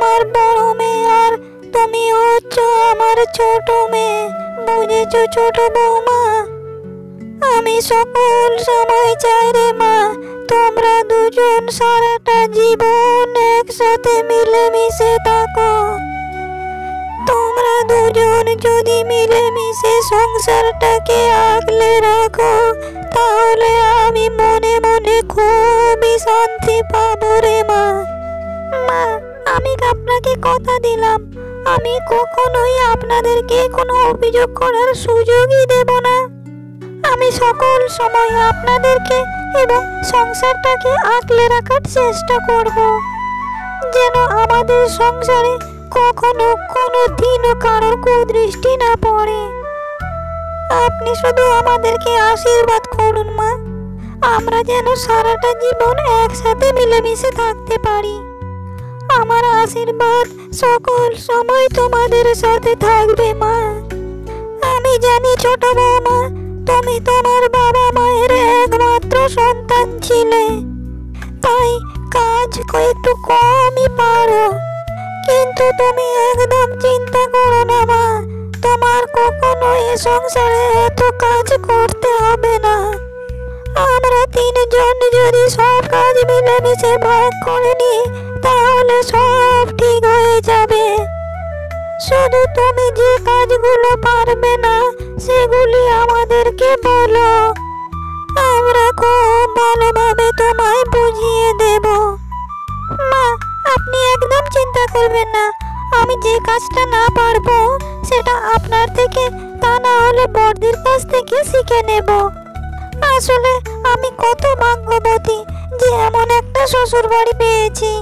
আমার বড় মেয়ে আর তুমি হচ্ছ আমার ছোট মেয়ে, বুঝেছো ছোট বৌমা? আমি সকল সময় চাই রে মা, তোমরা দুজন সারাটা জীবন একসাথে মিলেমিশে থাকো। তোমরা দুজন যদি মিলেমিশে সংসারটাকে আগলে রাখো, তাহলে আমি মনে মনে খুবই শান্তি পাবো রে মা। মা, আমি আপনাকে কথা দিলাম, আমি কখনোই আপনাদেরকে কোনো অভিযোগ করার সুযোগই দেব না। আমি সকল সময় আপনাদেরকে এবং সংসারটাকে আগলে রাখার চেষ্টা করব, যেন আমাদের সংসারে কখনো কোনো দিনও কারোর কুদৃষ্টি না পড়ে। আপনি শুধু আমাদেরকে আশীর্বাদ করুন মা, আমরা যেন সারাটা জীবন একসাথে মিলেমিশে থাকতে পারি। আমার আশীর্বাদ সকল সময় তোমাদের সাথে থাকবে মা। আমি জানি ছোট বৌমা, তুমি তোমার বাবা মায়ের একমাত্র সন্তান ছিলে, তাই কাজ একটু কমই পারো, কিন্তু তুমি একদম চিন্তা করো না মা, তোমার কখনো এ সংসারে এত কাজ করতে হবে না। আমরা তিনজন যদি সব কাজ মিলেমিশে ভাগ করে নিই, তাহলে সব ঠিক হয়ে যাবে। শুধু তুমি যে কাজগুলো পারবে না সেগুলি আমাদেরকে বলো, আমরা খুব ভালোভাবে তোমায় বুঝিয়ে দেব। মা, আপনি একদম চিন্তা করবেন না, আমি যে কাজটা না পারবো সেটা আপনার থেকে, তা না হলে বড়দির কাছ থেকে শিখে নেব। আসলে আমি কত ভাগ্যবতী যে এমন একটা শ্বশুর বাড়ি পেয়েছি।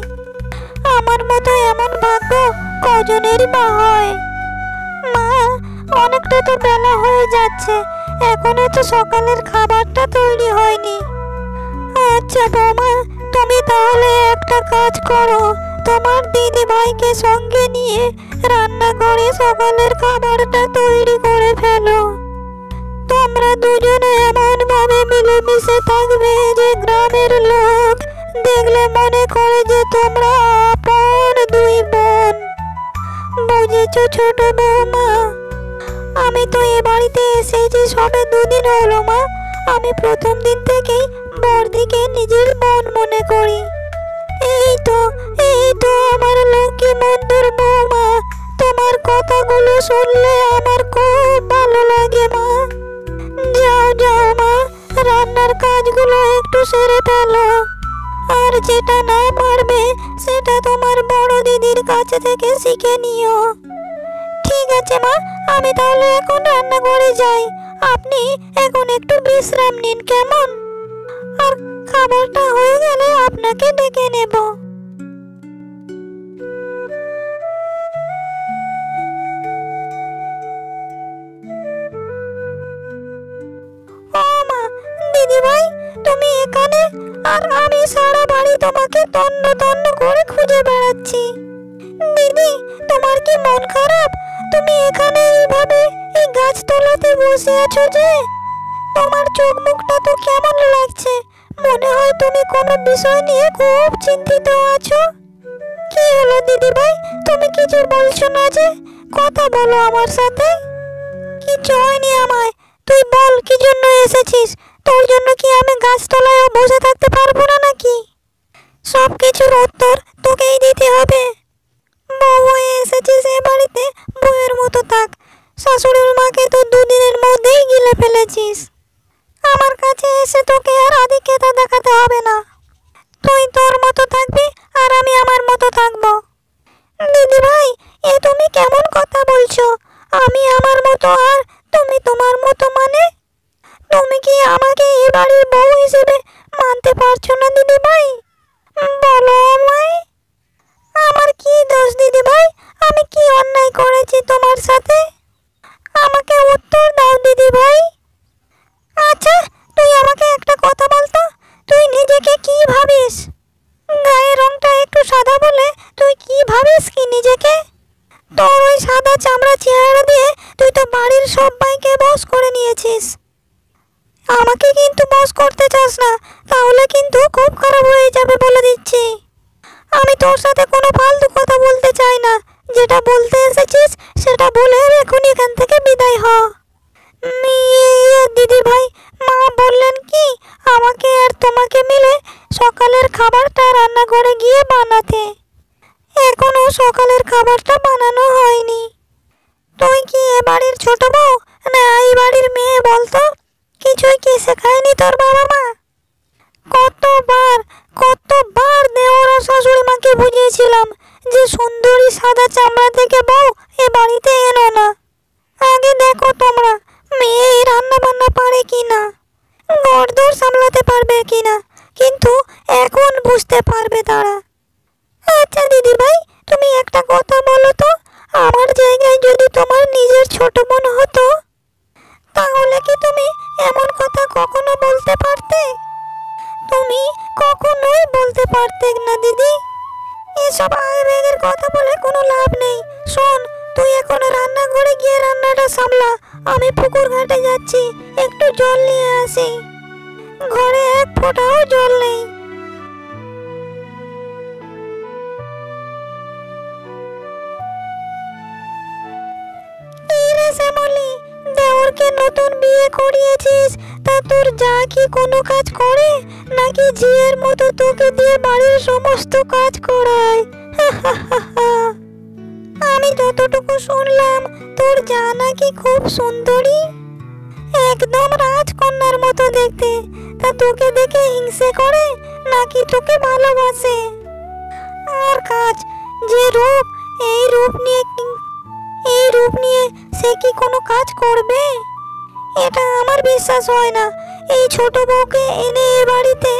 আমার মতো এমন ভাগ্য কজনেরই বা হয়। মা, অনেকটা তো বেলা হয়ে যাচ্ছে, এখনো তো সকালের খাবারটা তৈরি হয়নি। আচ্ছা বৌমা, তুমি তাহলে একটা কাজ করো, তোমার দিদি ভাইকে সঙ্গে নিয়ে রান্নাঘরে সকালের খাবারটা তৈরি করে ফেলো। তোমরা দুজনে এমন ভাবে মিলেমিশে থাকবে যে গ্রামের লোক দেখলে মনে করে যে তোমরা আপন দুই বোন, বুঝেছো ছোট বৌমা? আমি তো এ বাড়িতে এসেছি সবে দুদিন হলো মা, আমি প্রথম দিন থেকেই বড়দিকে নিজের বোন মনে করি। এই তো আমার লক্ষ্মী মন্দির বৌমা, তোমার কথাগুলো শুনলে আমার খুব ভালো লাগে মা। যাও যাও মা, রান্নার কাজগুলো একটু সেরে ফেলো, আর যেটা না পারবে সেটা তোমার বড় দিদির কাছে থেকে শিখে নিও। ঠিক আছে মা, আমি তাহলে এখন রান্নাঘরে যাই, আপনি এখন একটু বিশ্রাম নিন কেমন? আর খাবারটা হয়ে গেলে আপনাকে ডেকে নেব। ও মা, দিদি ভাই তুমি এখানে, আর আমি সারা বাড়ি তোমাকে তন্ন তন্ন করে খুঁজে বেড়াচ্ছি। দিদি, তোমার কি মন খারাপ? তুমি এখানে এইভাবে এই গাছতলাতে বসে আছো যে? তোমার চোখ মুখটা তো কেমন লাগছে, মনে হয় তুমি কোনো বিষয় নিয়ে খুব চিন্তিত আছো। কি হলো দিদি ভাই, তুমি কিছু বলছো না যে? কথা বলো আমার সাথে। কিছু হয়নি আমায়, তুই বল কি জন্য এসেছিস? তোর জন্য কি আমি গাছতলায় বসে থাকতে পারবো না নাকি? সব কিছুর উত্তর তোকেই দিতে হবে। বউ হয়ে এসেছিস এ বাড়িতে, বউয়ের মতো থাক। শাশুড়ির মাকে তো দুদিনের মধ্যেই গিলে ফেলেছিস। আমার কাছে এসে তোকে আর আধিক্যতা দেখাতে হবে না। তুই তোর মতো থাকবি আর আমি আমার মতো থাকবো। দিদি ভাই, এ তুমি কেমন কথা বলছো? আমি আমার মতো আর তুমি তোমার মতো মানে? তুমি কি আমাকে এ বাড়ির বউ হিসেবে মানতে পারছো না দিদি ভাই? বলো আমায়, আমার কি দোষ দিদি ভাই? আমি কি অন্যায় করেছি তোমার সাথে? আমাকে উত্তর দাও দিদি ভাই। আচ্ছা, তুই আমাকে একটা কথা বলতো, তুই নিজেকে কি ভাবিস? গায়ের রংটা একটু সাদা বলে তুই কি ভাবিস কি নিজেকে? তোর ওই সাদা চামড়া চেহারা দিয়ে তুই তো বাড়ির সবাইকে বশ করে নিয়েছিস। আমাকে কিন্তু বশ করতে চাস না, তাহলে কিন্তু খুব খারাপ হয়ে যাবে বলে দিচ্ছি। আমি তোর সাথে কোনো ফালতু কথা বলতে চাই না। যেটা বলতে এসেছিস সেটা বলে এখনই এখান থেকে বিদায় হ। দিদি ভাই, মা বললেন কি আমাকে আর তোমাকে মিলে সকালের খাবারটা রান্নাঘরে গিয়ে বানাতে। এখনো সকালের খাবারটা বানানো হয়নি। তুই কি এ বাড়ির ছোট বউ না এই বাড়ির মেয়ে বলতো? কিছুই কি শেখায়নি তোর বাবা মা? কতবার কতবার দেওর আর শাশুড়ি মাকে বুঝিয়েছিলাম যে সুন্দরী সাদা চামড়া থেকে বউ এ বাড়িতে এনো না। আগে দেখো তোমরা মেয়ে রান্না বান্না পারে কিনা, ঘরদোর সামলাতে পারবে কিনা, কিন্তু এখন বুঝতে পারবে তারা। আচ্ছা দিদি ভাই, তুমি একটা কথা বলো তো, আমার জায়গায় যদি তোমার নিজের ছোট বোন হতো তাহলে কি তুমি এমন কথা কখনো বলতে পারতে? তুমি কখনোই বলতে পারতে না দিদি। এসব আবেগের কথা বলে কোনো লাভ নেই। শোন, তুই এখন রান্নাঘরে গিয়ে রান্নাটা সামলা। আমি পুকুর ঘাটে যাচ্ছি, একটু জল নিয়ে আসি। ঘরে এক ফোঁটাও জল নেই। শ্যামলী, দেওরকে নতুন বিয়ে করিয়েছিস, তা তোর যা কি কোনো কাজ করে নাকি ঝিয়ের মতো তোকে দিয়ে বাড়ির সমস্ত কাজ করায়? আমি যতটুকু শুনলাম তোর যা নাকি খুব সুন্দরী, একদম রাজকন্যার মতো দেখতে। তা তোকে দেখে হিংসে করে নাকি তোকে ভালোবাসে? আর কাজ যে রূপ, এই রূপ নিয়ে সে কি কোনো কাজ করবে? এটা আমার বিশ্বাস হয় না। এই ছোট বউকে এনে এ বাড়িতে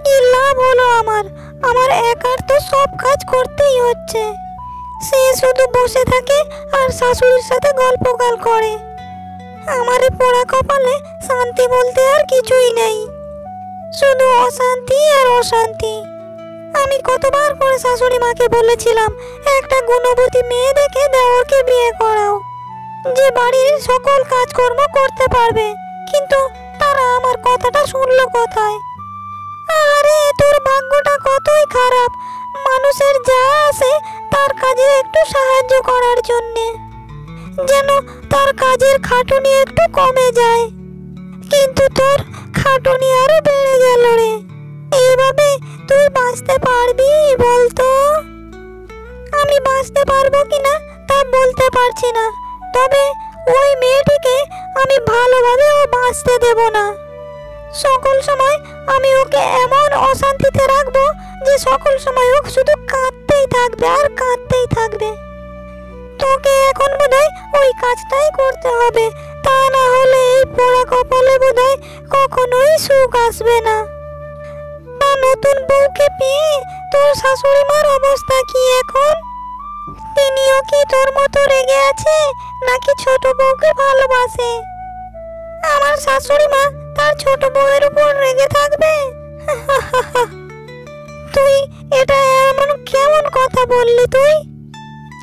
কি লাভ হলো আমার? আমার একার তো সব কাজ করতেই হচ্ছে। সে শুধু বসে থাকে আর শাশুড়ির সাথে গল্পগাল করে। আমার পোড়া কপালে শান্তি বলতে আর কিছুই নেই, শুধু অশান্তি আর অশান্তি। আমি কতবার করে শাশুড়ি মাকে বলেছিলাম একটা গুণবতী মেয়ে দেখে দেওরকে বিয়ে করাও, যে বাড়ির সকল কাজকর্ম করতে পারবে, কিন্তু তারা আমার কথাটা শুনলো কোথায়? আরে তোর ভাগ্যটা কতই খারাপ, মানুষের যা আসে তার কাজে একটু সাহায্য করার জন্যে, যেন তার কাজের খাটুনি একটু কমে যায়, কিন্তু তোর খাটুনি আরো বেড়ে গেল রে। এইভাবে তুই বাঁচতে পারবি বলতো? আমি বাঁচতে পারবো কিনা তা বলতে পারছি না, তবে ওই মেয়েটিকে আমি ভালোভাবে বাঁচতে দেব না। সকল সময় আমি ওকে এমন অশান্তিতে রাখবো যে সকল সময় ও শুধু কাঁদতেই থাকবে আর কাঁদতেই থাকবে। তোকে এখন বোধহয় ওই কাজটাই করতে হবে, তা না হলে এই পোড়া কপালে বোধহয় কখনোই সুখ আসবে না। নতুন বউকে পেয়ে তোর শাশুড়ি মার অবস্থা কি এখন? তিনিও কি তোর মতো রেগে আছে নাকি ছোট বউকে ভালোবাসে? আমার শাশুড়ি মা তার ছোট বউয়ের উপর রেগে থাকবে? তুই এটা এমন কেমন কথা বললি তুই?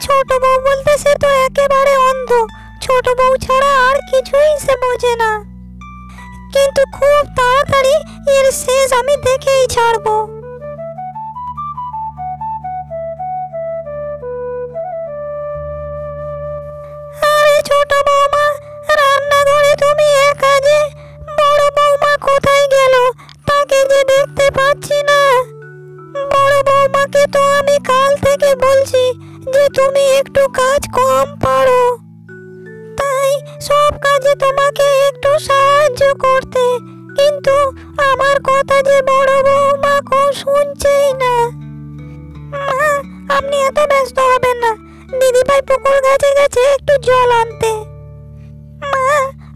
ছোট বউ বলতে সে তো একেবারে অন্ধ, ছোট বউ ছাড়া আর কিছুই সে বোঝে না। কিন্তু খুব তাড়াতাড়ি এর শেষ আমি দেখেই ছাড়বো। আরে ছোট বৌমা, রান্নাঘরে তুমি একা যে, বড় বৌমা কোথায় গেল? তাকে যে দেখতে পাচ্ছি না। বড় বৌমাকে তো আমি কাল থেকে বলছি যে তুমি একটু কাজ কম পারো, তাই সব কাজে তোমাকে একটু সাহায্য করতে, কিন্তু আমার কথা যে বড় বৌমা শুনছেই না। মা, আপনি এত ব্যস্ত হবেন না, দিদিভাই পুকুর গাছে গেছে একটু জল আনতে। মা,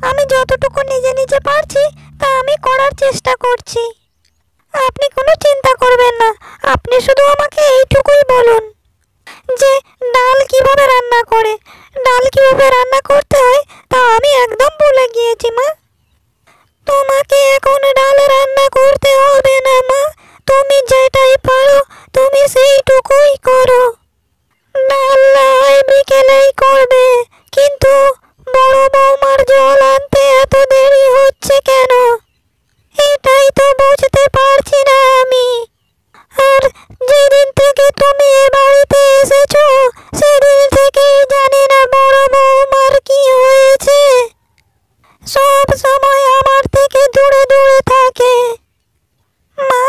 আমি যতটুকু নিজে নিজে পারছি তা আমি করার চেষ্টা করছি। আপনি কোনো চিন্তা করবেন না, আপনি শুধু আমাকে এইটুকুই বলুন যে ডাল কিভাবে রান্না করে। ডাল কিভাবে রান্না করতে হয় তা আমি একদম ভুলে গিয়েছি মা। তোমাকে এখন ডাল রান্না করতে হবে না মা, তুমি যেটাই পারো তুমি সেইটুকুই করো। ডাল নয় বিকেলেই করবে, কিন্তু বড় বৌমার জল আনতে এত দেরি হচ্ছে কেন এটাই তো বুঝতে পারছি না আমি। আর যেদিন থেকে সব সময় আমার থেকে দূরে দূরে থাকে। মা,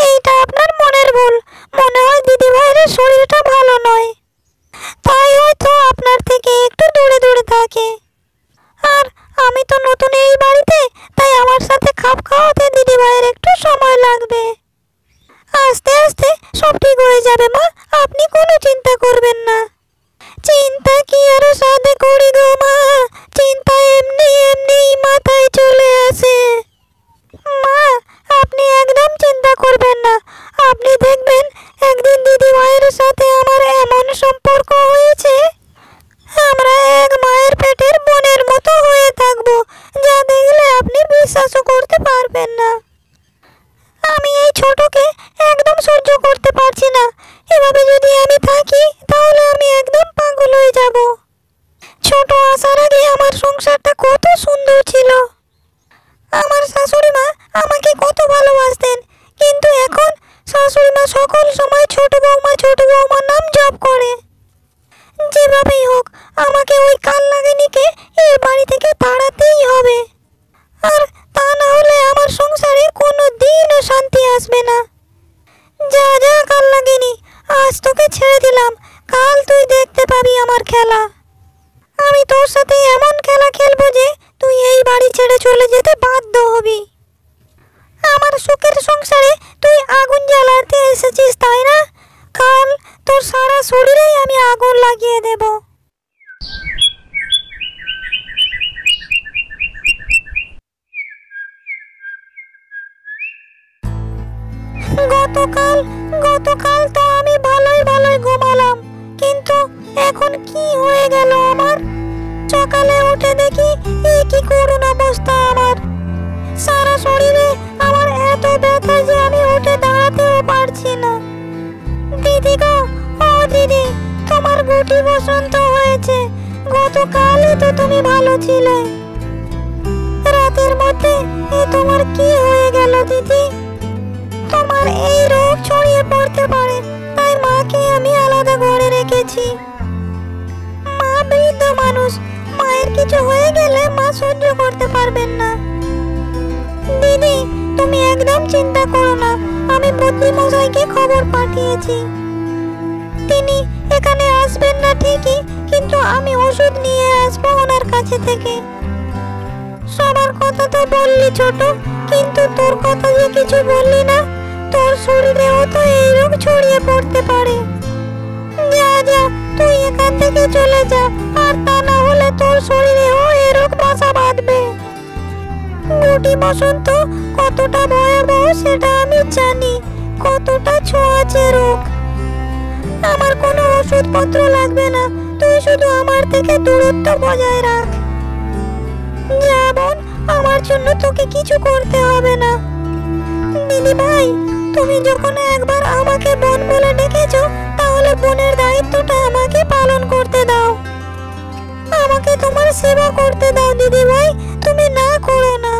এইটা আপনার মনের ভুল। মনে হয় দিদিভাইয়ের শরীরটা ভালো নয়, তাই হয়তো আপনার থেকে একটু দূরে দূরে থাকে। আর আমি তো নতুন এই বাড়িতে, তাই আমার সাথে খাপ খাওয়াতে দিদিভাইয়ের একটু সময় লাগবে। আস্তে আস্তে সব ঠিক হয়ে যাবে মা, আপনি কোনো চিন্তা করবেন না। চিন্তা কি আর সাথে করি গো মা, চিন্তা এমনি এমনি মাথায় চলে আসে। মা, আপনি একদম চিন্তা করবেন না। আপনি দেখবেন একদিন দিদিভাইয়ের সাথে আমার এমন সম্পর্ক হয়েছে, আমরা এক মায়ের পেটের বোনের মতো হয়ে থাকবো, যা দেখলে আপনি বিশ্বাসও করতে পারবেন না। আমি এই ছোটকে একদম সহ্য করতে পারছি না। এভাবে যদি আমি থাকি তাহলে আমি একদম পাগল হয়ে যাব। ছোট আসার আগে আমার সংসারটা কত সুন্দর ছিল। আমার শাশুড়ি মা আমাকে কত ভালোবাসতেন, কিন্তু এখন শাশুড়ি মা সকল সময় ছোট বৌমা নাম জপ করে। যেভাবেই হোক আমাকে ওই কাল লাগেনিকে এই বাড়ি থেকে তাড়াতেই হবে, আর তা না হলে আমার সংসারে কোনো দিনও শান্তি আসবে না। যা যা কাল লাগেনি, আজ তোকে ছেড়ে দিলাম, কাল তুই দেখতে পাবি আমার খেলা। আমি তোর সাথে এমন খেলা খেলবো যে তুই এই বাড়ি ছেড়ে চলে যেতে বাধ্য হবি। আমার সুখের সংসারে তুই আগুন জ্বালাতে এসেছিস, তাই না? কাল তোর সারা শরীরেই আমি আগুন লাগিয়ে দেব। গতকাল তো আমি ভালোই ঘুমালাম, কিন্তু এখন কি হয়ে গেল আমার? সকালে উঠে দেখি এই কি করুণ অবস্থা আমার। সারা শরীরে আমার এত ব্যথা যে আমি উঠে দাঁড়াতেও পারছি না। দিদি গো, ও দিদি, তোমার গুটি বসন্ত হয়েছে। গতকালই তো তুমি ভালো ছিলে, রাতের মধ্যে তোমার কি হয়ে গেল দিদি? তোমার এই রোগ ছড়িয়ে পড়তে পারে, তাই মাকে আমি আলাদা ঘরে রেখেছি। মা বৃদ্ধ মানুষ, মায়ের কিছু হয়ে গেলে মা সহ্য করতে পারবেন না। দিদি, তুমি একদম চিন্তা করো না, আমি বদ্রি মশাইকে খবর পাঠিয়েছি। তিনি এখানে আসবেন না ঠিকই, কিন্তু আমি ওষুধ নিয়ে আসবো ওনার কাছে থেকে। সবার কথা তো বললি ছোট, কিন্তু তোর কথা যে কিছু বললি না। তোর শরীরেও তো এই রোগ ছড়িয়ে পড়তে পারে। যা যা, তুই এখান থেকে চলে যা, আর তা না হলে তোর শরীরেও এই রোগ বাসা বাঁধবে। গুটি বসন্ত কতটা ভয়াবহ সেটা আমি জানি, কতটা ছোঁয়াচে রোগ। আমার কোনো ওষুধপত্র লাগবে না, তুই শুধু আমার থেকে দূরত্ব বজায় রাখ। যা বোন, আমার জন্য তোকে কিছু করতে হবে না। দিদি ভাই, তুমি যখন একবার আমাকে বোন বলে ডেকেছো, তাহলে বোনের দায়িত্বটা আমাকে পালন করতে দাও। আমাকে তোমার সেবা করতে দাও দিদি ভাই, তুমি না করো না।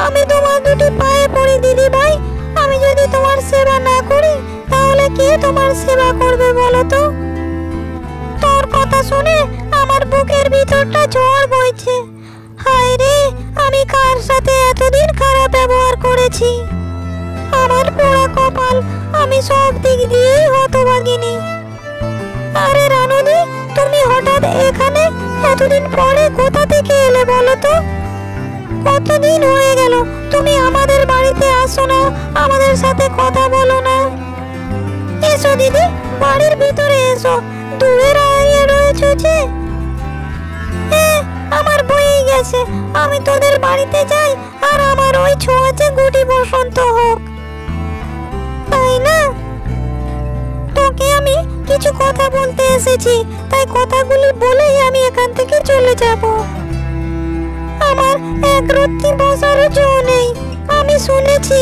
আমি তোমার দুটি পায়ে পড়ি দিদি ভাই, আমি যদি তোমার সেবা না করি তাহলে কে তোমার সেবা করবে বলো তো? তোর কথা শুনে আমার বুকের ভিতরটা ঝড় বইছে। হায় রে, আমি কার সাথে এতদিন খারাপ ব্যবহার করেছি। আমার পোড়া কপাল, আমি সব দিক দিয়েই হতভাগিনী। আরে রানুদি, তুমি হঠাৎ এখানে এতদিন পরে কোথা থেকে এলে বলো তো? কতদিন হয়ে গেল তুমি আমাদের বাড়িতে আসো না, আমাদের সাথে কথা বলো না। এসো দিদি, বাড়ির ভিতরে এসো, দূরে দাঁড়িয়ে রয়েছো যে। আমার বয়েই গেছে, আমি তোদের বাড়িতে যাই আর আমার ওই ছোঁয়াচে গুটি বসন্ত হোক, তাই না? তোকে আমি কিছু কথা বলতে এসেছি, তাই কথাগুলি বলেই আমি এখান থেকে চলে যাব। আমার এক রত্তি বসারও জো নেই। আমি শুনেছি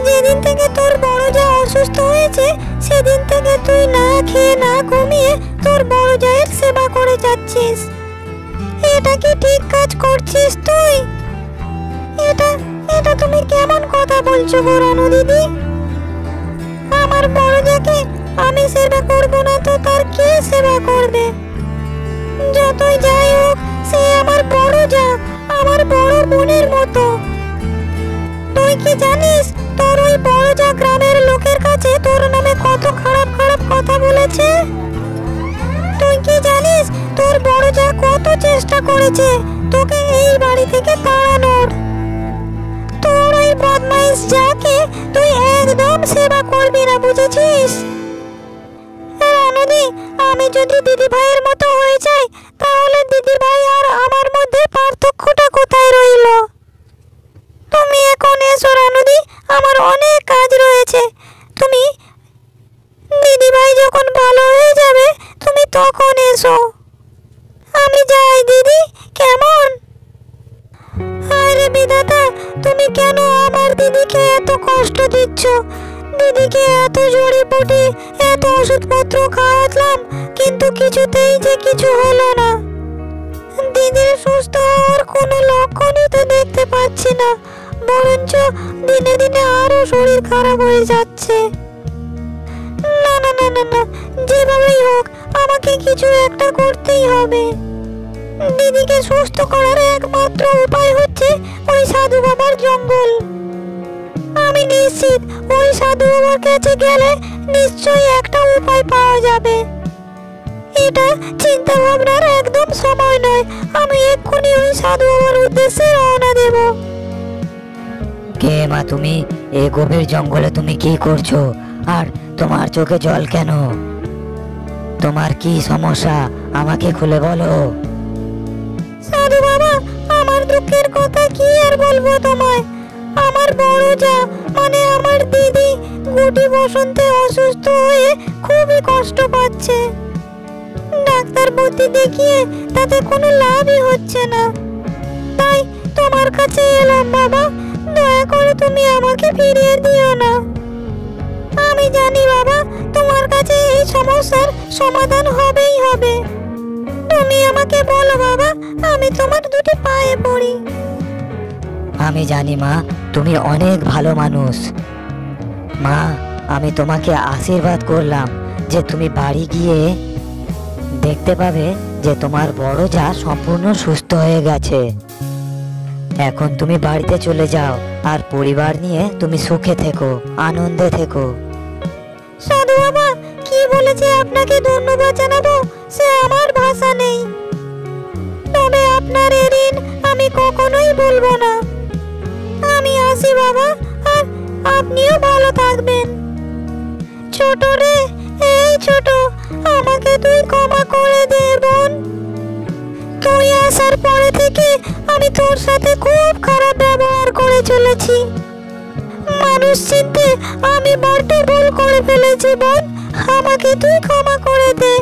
যেদিন থেকে তোর বড় যা অসুস্থ হয়েছে, সেদিন থেকে তুই না খেয়ে না ঘুমিয়ে তোর বড় জায়ের সেবা করে যাচ্ছিস। এটা কি ঠিক কাজ করছিস তুই? এটা তুমি কেমন কথা বলছো গো রানু দিদি? আমার বড় যাকে আমি সেবা করব না তো তার কে সেবা করবে? যতই যাই হোক, সে আমার বড় যা, আমার বড় বোনের মতো। তুই কি জানিস তোর ওই বড় যা গ্রামের লোকের কাছে তোর নামে কত খারাপ খারাপ কথা বলেছে? তুই কি জানিস তোর বড় যা কত চেষ্টা করেছে তোকে এই বাড়ি থেকে তাড়ানোর? তোর ওই বদমাইশ যাকে তুই একদম সেবা করবি না, বুঝেছিস? রানুদি, আমি যদি দিদি ভাইয়ের মতো হয়ে যাই তাহলে দিদি ভাই আর আমার মধ্যে পার্থক্যটা কোথায় রইল? তুমি এখন এসো রানুদি, আমার অনেক কাজ রয়েছে। তুমি দিদি ভাই যখন ভালো হয়ে যাবে তুমি তখন এসো। আমি যাই দিদি, কেমন? আরে বিধাতা, তুমি কেন আমার দিদিকে এত কষ্ট দিচ্ছ? দিদিকে এত জড়িবুটি এত ওষুধপত্র খাওয়ালাম কিন্তু কিছুতেই যে কিছু হলো না। দিদির সুস্থ হওয়ার কোনো লক্ষণই তো দেখতে পাচ্ছি না, বরঞ্চ দিনে দিনে আরো শরীর খারাপ হয়ে যাচ্ছে। না না না না না, যেভাবেই হোক আমাকে কিছু একটা করতেই হবে। দিদিকে সুস্থ করার একমাত্র উপায় হচ্ছে ওই সাধু বাবার জঙ্গল। আমি নিশ্চিত ওই সাধু বাবার কাছে গেলে নিশ্চয়ই একটা উপায় পাওয়া যাবে। এটা চিন্তা ভাবনার একদম সময় নয়, আমি এক্ষুনি ওই সাধু বাবার উদ্দেশ্যে রওনা দেব। কে মা তুমি? এই গভীর জঙ্গলে তুমি কি করছো? আর তোমার চোখে জল কেন? তোমার কি সমস্যা আমাকে খুলে বলো। সাধু বাবা, আমার দুঃখের কথা কি আর বলবো তোমায়। আমার বড় যা মানে আমার দিদি গুটি বসন্তে অসুস্থ হয়ে খুবই কষ্ট পাচ্ছে। ডাক্তার বুদ্ধি দেখিয়ে তাতে কোনো লাভই হচ্ছে না। তাই তোমার কাছে এলাম বাবা, দয়া করে তুমি আমাকে ফিরিয়ে দিও না। আমি জানি বাবা তোমার কাছে এই সমস্যার সমাধান হবেই হবে। তুমি আমাকে বলো বাবা, আমি তোমার দুটি পায়ে পড়ি। আমি জানি মা, তুমি অনেক ভালো মানুষ। মা, আমি তোমাকে আশীর্বাদ করলাম যে তুমি বাড়ি গিয়ে দেখতে পাবে যে তোমার বড় যা সম্পূর্ণ সুস্থ হয়ে গেছে। এখন তুমি বাড়িতে চলে যাও আর পরিবার নিয়ে তুমি সুখে থেকো, আনন্দে থেকো। সাধু বাবা কি বলেছে আপনাকে ধন্যবাদ জানাবো সে আমার ভাষা নেই, তবে আপনার এই ঋণ আমি কখনোই ভুলবো না। আমি আসি বাবা, আর আপনিও ভালো থাকবেন। ছোট রে, এই ছোট, আমাকে তুই ক্ষমা করে দে বোন। তুই আসার পরে থেকে আমি তোর সাথে খুব খারাপ ব্যবহার করে চলেছি। মানুষ চিনতে আমি বড্ড ভুল করে ফেলেছি বোন, আমাকে তুই ক্ষমা করে দে।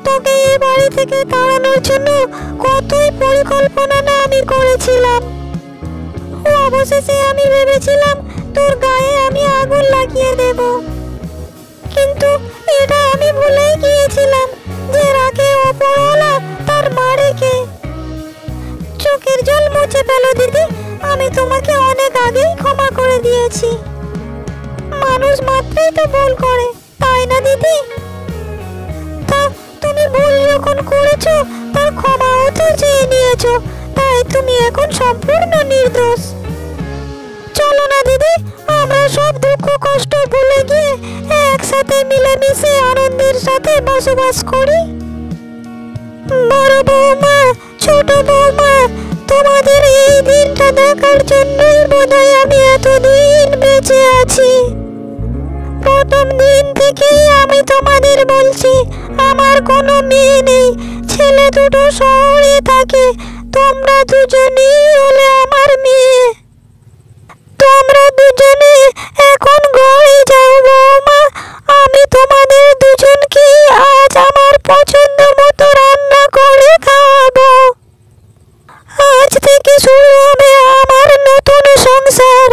তোকে এই বাড়ি থেকে তাড়ানোর জন্য কতই পরিকল্পনা না আমি করেছিলাম। অবশেষে আমি ভেবেছিলাম তোর গায়ে আমি আগুন লাগিয়ে দেব, কিন্তু এটা আমি ভুলেই গিয়েছিলাম যে রাখে ওপরওয়ালা তার মারে কে। চোখের জল মুছে ফেলো দিদি, আমি তোমাকে অনেক আগেই ক্ষমা করে দিয়েছি। মানুষ মাত্রই তো ভুল করে, তাই না দিদি? তা তুমি ভুল যখন করেছো তার ক্ষমাও তো চেয়ে নিয়েছো, তাই তুমি এখন সম্পূর্ণ নির্দোষ। চলো না দিদি, আমরা সব দুঃখ কষ্ট ভুলে গিয়ে একসাথে মিলেমিশে আনন্দের সাথে বসবাস করি। বড় বৌমা, ছোট বৌমা, তোমাদের এই দিনটা দেখার জন্যই বোধহয় আমি এতদিন বেঁচে আছি। প্রথম দিন থেকেই আমি তোমাদের বলছি আমার কোনো মেয়ে নেই, ছেলে দুটো শহরে থাকে, তোমরা দুজনেই হলে আমার মেয়ে। তোমরা দুজনে এখন ঘরে যাও বৌমা, আমি তোমাদের দুজনকে আজ আমার পছন্দ মতো রান্না করে খাওয়াবো। আজ থেকে শুরু হবে আমার নতুন সংসার।